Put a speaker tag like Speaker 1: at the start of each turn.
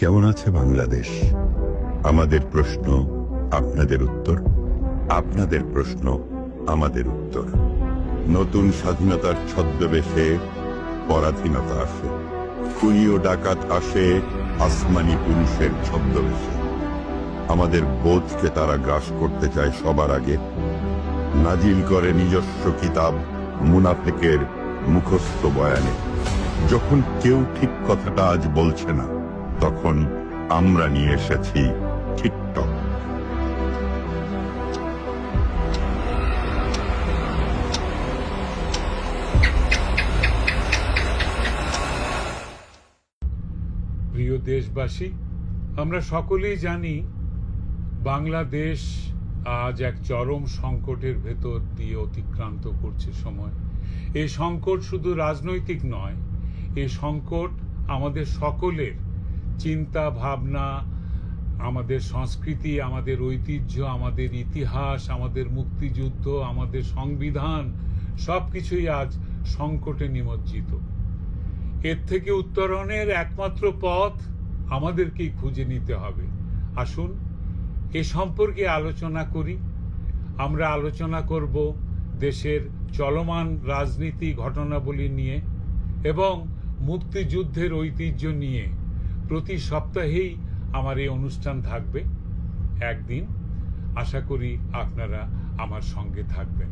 Speaker 1: কেমন আছে বাংলাদেশ? আমাদের প্রশ্ন, আপনাদের উত্তর। আপনাদের প্রশ্ন, আমাদের উত্তর। নতুন স্বাধীনতার ছদ্মবেশে পরাধীনতা আসে, খুনি ও ডাকাত আসে আসমানি পুরুষের ছদ্মবেশে। আমাদের বোধকে তারা গ্রাস করতে চায় সবার আগে, নাজিল করে নিজস্ব কিতাব মুনাফেকের মুখস্থ বয়ানে। যখন কেউ ঠিক কথাটা আজ বলছে না, তখন আমরা নিয়ে এসেছি টিকটক।
Speaker 2: প্রিয় দেশবাসী, আমরা সকলেই জানি বাংলাদেশ আজ এক চরম সংকটের ভেতর দিয়ে অতিক্রান্ত করছে সময়। এই সংকট শুধু রাজনৈতিক নয়, এই সংকট আমাদের সকলের চিন্তা ভাবনা, আমাদের সংস্কৃতি, আমাদের ঐতিহ্য, আমাদের ইতিহাস, আমাদের মুক্তিযুদ্ধ, আমাদের সংবিধান, সবকিছুই আজ সংকটে নিমজ্জিত। এর থেকে উত্তরণের একমাত্র পথ আমাদেরকেই খুঁজে নিতে হবে। আসুন এ সম্পর্কে আলোচনা করি। আমরা আলোচনা করব দেশের চলমান রাজনীতি ঘটনাবলী নিয়ে এবং মুক্তিযুদ্ধের ঐতিহ্য নিয়ে। প্রতি সপ্তাহেই আমার এই অনুষ্ঠান থাকবে। একদিন আশা করি আপনারা আমার সঙ্গে থাকবেন।